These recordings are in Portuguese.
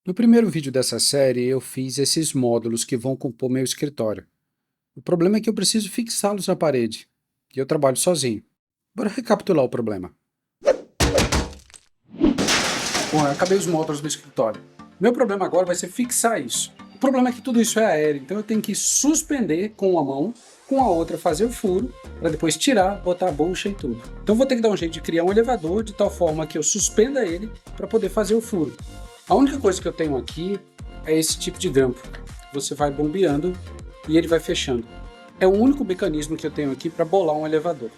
No primeiro vídeo dessa série, eu fiz esses módulos que vão compor meu escritório. O problema é que eu preciso fixá-los na parede, e eu trabalho sozinho. Bora recapitular o problema. Bom, eu acabei os módulos do escritório. Meu problema agora vai ser fixar isso. O problema é que tudo isso é aéreo, então eu tenho que suspender com uma mão, com a outra fazer o furo, para depois tirar, botar a bucha e tudo. Então eu vou ter que dar um jeito de criar um elevador de tal forma que eu suspenda ele para poder fazer o furo. A única coisa que eu tenho aqui é esse tipo de grampo. Você vai bombeando e ele vai fechando. É o único mecanismo que eu tenho aqui para bolar um elevador.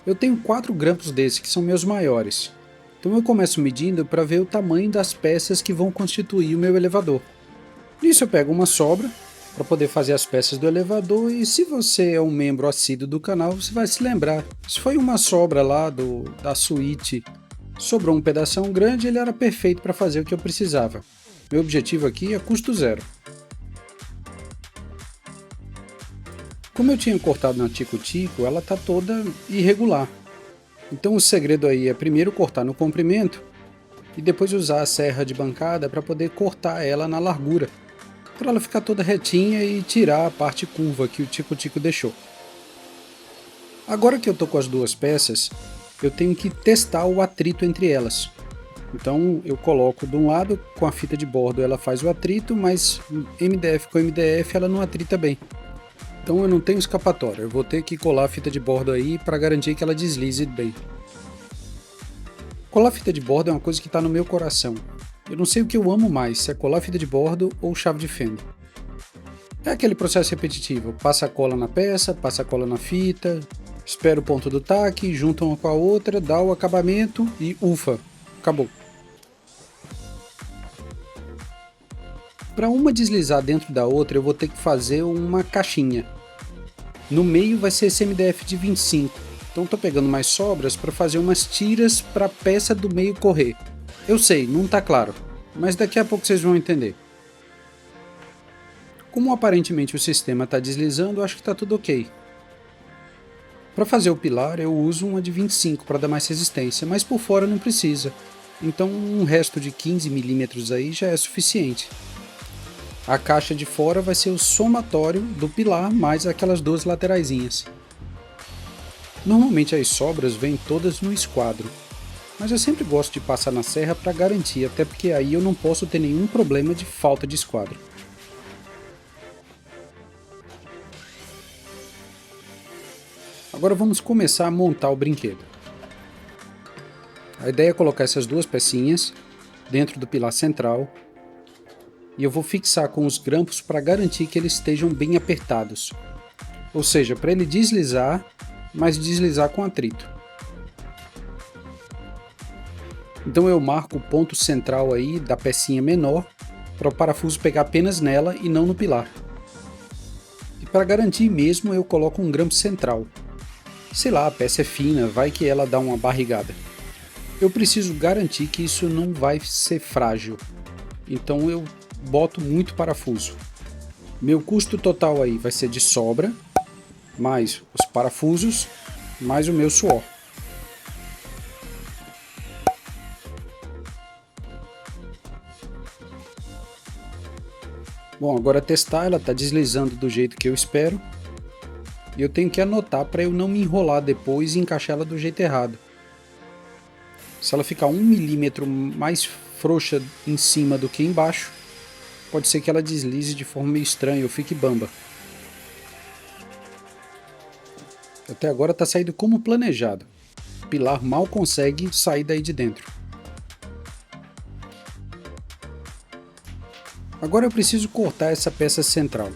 Eu tenho 4 grampos desses, que são meus maiores. Então eu começo medindo para ver o tamanho das peças que vão constituir o meu elevador. Nisso eu pego uma sobra para poder fazer as peças do elevador, e se você é um membro assíduo do canal, você vai se lembrar. Se foi uma sobra lá da suíte, sobrou um pedação grande, ele era perfeito para fazer o que eu precisava. Meu objetivo aqui é custo zero. Como eu tinha cortado na tico-tico, ela está toda irregular. Então o segredo aí é primeiro cortar no comprimento e depois usar a serra de bancada para poder cortar ela na largura, para ela ficar toda retinha e tirar a parte curva que o tico-tico deixou. Agora que eu estou com as duas peças, eu tenho que testar o atrito entre elas. Então eu coloco de um lado, com a fita de bordo ela faz o atrito, mas MDF com MDF ela não atrita bem. Então eu não tenho escapatória, eu vou ter que colar a fita de bordo aí para garantir que ela deslize bem. Colar fita de bordo é uma coisa que está no meu coração. Eu não sei o que eu amo mais, se é colar fita de bordo ou chave de fenda. É aquele processo repetitivo, passa a cola na peça, passa a cola na fita, espera o ponto do taque, junta uma com a outra, dá o acabamento e ufa, acabou. Para uma deslizar dentro da outra, eu vou ter que fazer uma caixinha. No meio vai ser esse MDF de 25, então estou pegando mais sobras para fazer umas tiras para a peça do meio correr. Eu sei, não está claro, mas daqui a pouco vocês vão entender. Como aparentemente o sistema está deslizando, acho que está tudo ok. Para fazer o pilar eu uso uma de 25 para dar mais resistência, mas por fora não precisa, então um resto de 15 mm aí já é suficiente. A caixa de fora vai ser o somatório do pilar mais aquelas duas lateraisinhas. Normalmente as sobras vêm todas no esquadro, mas eu sempre gosto de passar na serra para garantir, até porque aí eu não posso ter nenhum problema de falta de esquadro. Agora vamos começar a montar o brinquedo. A ideia é colocar essas duas pecinhas dentro do pilar central, e eu vou fixar com os grampos para garantir que eles estejam bem apertados. Ou seja, para ele deslizar, mas deslizar com atrito. Então eu marco o ponto central aí da pecinha menor, para o parafuso pegar apenas nela e não no pilar. E para garantir mesmo, eu coloco um grampo central. Sei lá, a peça é fina, vai que ela dá uma barrigada. Eu preciso garantir que isso não vai ser frágil. Então eu boto muito parafuso. Meu custo total aí vai ser de sobra, mais os parafusos, mais o meu suor. Bom, agora testar, ela está deslizando do jeito que eu espero. E eu tenho que anotar para eu não me enrolar depois e encaixar ela do jeito errado. Se ela ficar 1 milímetro mais frouxa em cima do que embaixo, pode ser que ela deslize de forma meio estranha ou fique bamba. Até agora está saindo como planejado. O pilar mal consegue sair daí de dentro. Agora eu preciso cortar essa peça central.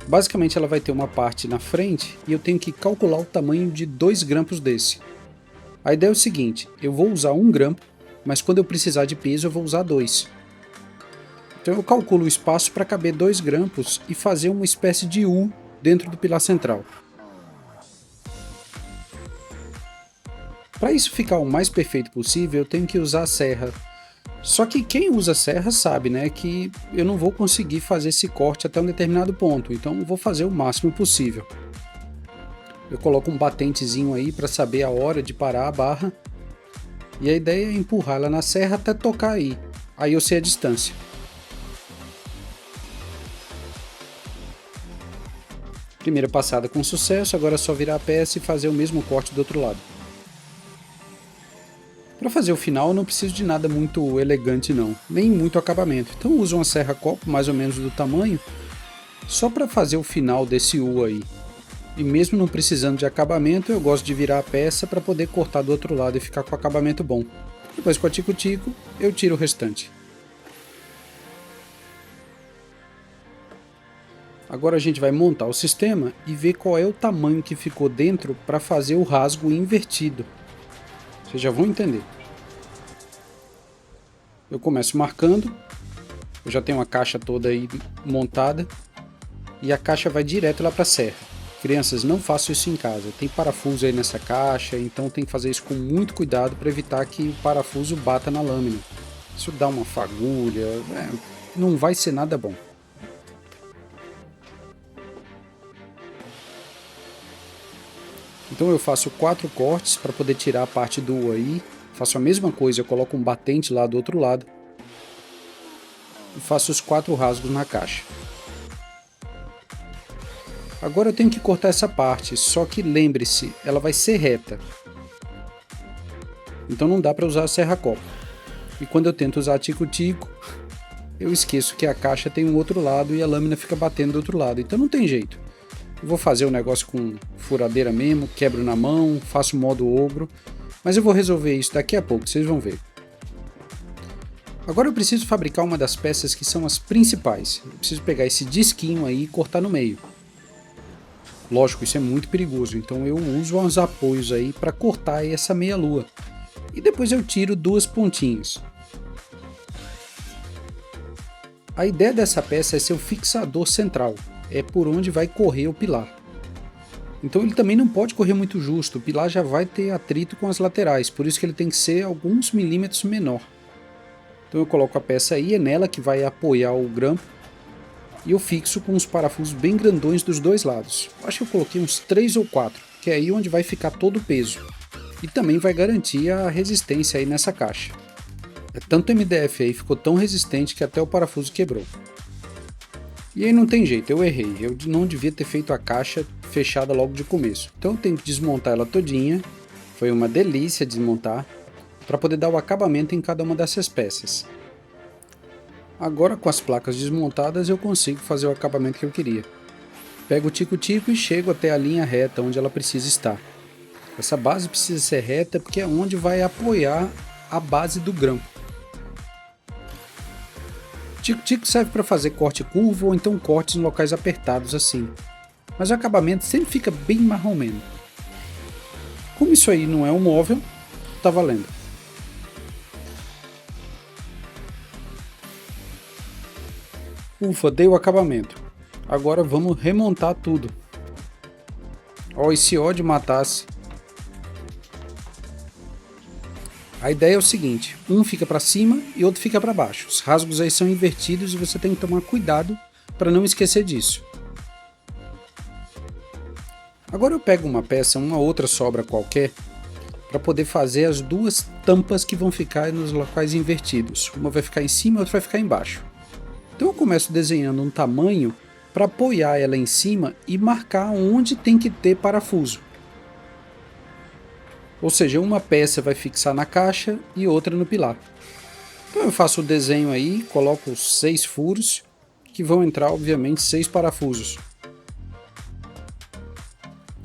Basicamente ela vai ter uma parte na frente e eu tenho que calcular o tamanho de 2 grampos desse. A ideia é o seguinte, eu vou usar um grampo, mas quando eu precisar de peso eu vou usar 2. Então eu calculo o espaço para caber 2 grampos e fazer uma espécie de U dentro do pilar central. Para isso ficar o mais perfeito possível, eu tenho que usar a serra. Só que quem usa serra sabe, né, que eu não vou conseguir fazer esse corte até um determinado ponto, então eu vou fazer o máximo possível. Eu coloco um batentezinho aí para saber a hora de parar a barra E a ideia é empurrar ela na serra até tocar aí eu sei a distância. Primeira passada com sucesso, agora é só virar a peça e fazer o mesmo corte do outro lado. Para fazer o final eu não preciso de nada muito elegante não, nem muito acabamento, então eu uso uma serra-copo mais ou menos do tamanho, só para fazer o final desse U aí. E mesmo não precisando de acabamento, eu gosto de virar a peça para poder cortar do outro lado e ficar com acabamento bom. Depois com a tico-tico, eu tiro o restante. Agora a gente vai montar o sistema e ver qual é o tamanho que ficou dentro para fazer o rasgo invertido. Vocês já vão entender. Eu começo marcando, eu já tenho a caixa toda aí montada e a caixa vai direto lá para a serra. Crianças, não façam isso em casa, tem parafuso aí nessa caixa, então tem que fazer isso com muito cuidado para evitar que o parafuso bata na lâmina. Isso dá uma fagulha, não vai ser nada bom. Então eu faço 4 cortes para poder tirar a parte do U aí, faço a mesma coisa, eu coloco um batente lá do outro lado e faço os 4 rasgos na caixa. Agora eu tenho que cortar essa parte, só que lembre-se, ela vai ser reta. Então não dá para usar a serra-copo. E quando eu tento usar tico-tico, eu esqueço que a caixa tem um outro lado e a lâmina fica batendo do outro lado, então não tem jeito. Eu vou fazer o negócio com furadeira mesmo, quebro na mão, faço modo ogro, mas eu vou resolver isso daqui a pouco, vocês vão ver. Agora eu preciso fabricar uma das peças que são as principais. Eu preciso pegar esse disquinho aí e cortar no meio. Lógico, isso é muito perigoso, então eu uso uns apoios aí para cortar essa meia-lua. E depois eu tiro 2 pontinhas. A ideia dessa peça é ser o fixador central. É por onde vai correr o pilar. Então ele também não pode correr muito justo, o pilar já vai ter atrito com as laterais, por isso que ele tem que ser alguns milímetros menor. Então eu coloco a peça aí, é nela que vai apoiar o grampo, e eu fixo com os parafusos bem grandões dos dois lados. Acho que eu coloquei uns 3 ou 4, que é aí onde vai ficar todo o peso. E também vai garantir a resistência aí nessa caixa. Tanto o MDF aí ficou tão resistente que até o parafuso quebrou. E aí não tem jeito, eu errei, eu não devia ter feito a caixa fechada logo de começo. Então eu tenho que desmontar ela todinha, foi uma delícia desmontar, para poder dar o acabamento em cada uma dessas peças. Agora com as placas desmontadas eu consigo fazer o acabamento que eu queria. Pego o tico-tico e chego até a linha reta onde ela precisa estar. Essa base precisa ser reta porque é onde vai apoiar a base do grampo. Tico-tico serve para fazer corte curvo ou então cortes em locais apertados assim, mas o acabamento sempre fica bem marromeno. Como isso aí não é um móvel, tá valendo. Ufa, dei o acabamento. Agora vamos remontar tudo. Ó, e se ódio matasse. A ideia é o seguinte, um fica para cima e outro fica para baixo. Os rasgos aí são invertidos e você tem que tomar cuidado para não esquecer disso. Agora eu pego uma peça, uma outra sobra qualquer, para poder fazer as 2 tampas que vão ficar nos locais invertidos. Uma vai ficar em cima e outra vai ficar embaixo. Então eu começo desenhando um tamanho para apoiar ela em cima e marcar onde tem que ter parafuso. Ou seja, uma peça vai fixar na caixa e outra no pilar. Então eu faço o desenho aí, coloco 6 furos, que vão entrar obviamente 6 parafusos.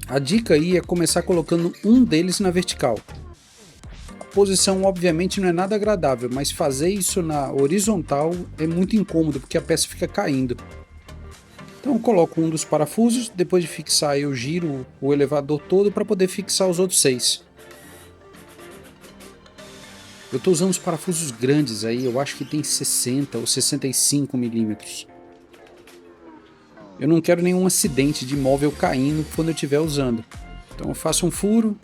A dica aí é começar colocando um deles na vertical. A posição obviamente não é nada agradável, mas fazer isso na horizontal é muito incômodo porque a peça fica caindo. Então eu coloco um dos parafusos, depois de fixar eu giro o elevador todo para poder fixar os outros 6. Eu estou usando os parafusos grandes aí, eu acho que tem 60 ou 65 milímetros. Eu não quero nenhum acidente de móvel caindo quando eu estiver usando. Então eu faço um furo,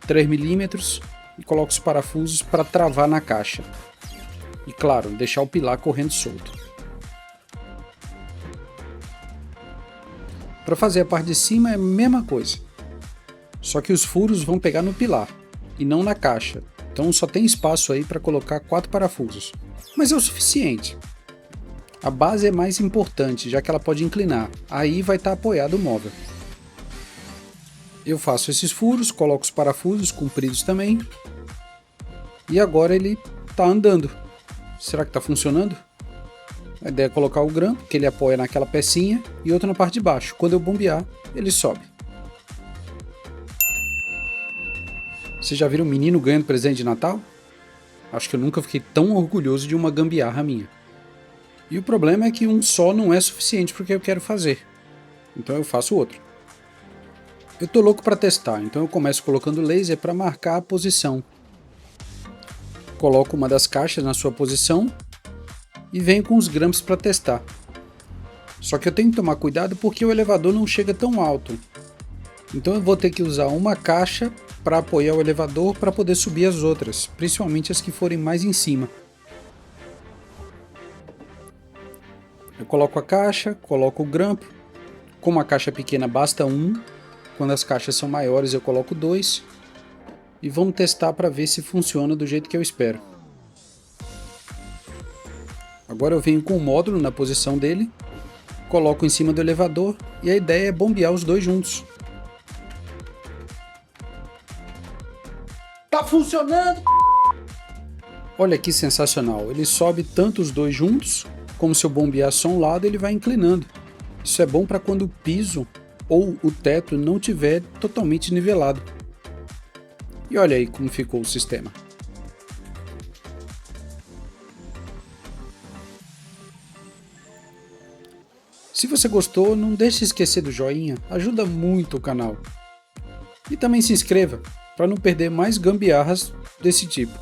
3 milímetros, e coloco os parafusos para travar na caixa. E claro, deixar o pilar correndo solto. Para fazer a parte de cima é a mesma coisa. Só que os furos vão pegar no pilar e não na caixa. Então só tem espaço aí para colocar 4 parafusos. Mas é o suficiente. A base é mais importante, já que ela pode inclinar. Aí vai estar apoiado o móvel. Eu faço esses furos, coloco os parafusos compridos também. E agora ele está andando. Será que está funcionando? A ideia é colocar o grampo, que ele apoia naquela pecinha, e outro na parte de baixo. Quando eu bombear, ele sobe. Vocês já viram um menino ganhando presente de Natal? Acho que eu nunca fiquei tão orgulhoso de uma gambiarra minha. E o problema é que um só não é suficiente para o que eu quero fazer. Então eu faço outro. Eu tô louco para testar, então eu começo colocando laser para marcar a posição. Coloco uma das caixas na sua posição e venho com os grampos para testar. Só que eu tenho que tomar cuidado porque o elevador não chega tão alto. Então eu vou ter que usar uma caixa para apoiar o elevador para poder subir as outras, principalmente as que forem mais em cima. Eu coloco a caixa, coloco o grampo. Como a caixa é pequena basta um, quando as caixas são maiores eu coloco 2. E vamos testar para ver se funciona do jeito que eu espero. Agora eu venho com o módulo na posição dele, coloco em cima do elevador e a ideia é bombear os dois juntos. Tá funcionando! Olha que sensacional, ele sobe tanto os dois juntos, como se eu bombear só um lado ele vai inclinando. Isso é bom para quando o piso ou o teto não tiver totalmente nivelado. E olha aí como ficou o sistema. Se você gostou, não deixe de esquecer do joinha, ajuda muito o canal. E também se inscreva, para não perder mais gambiarras desse tipo.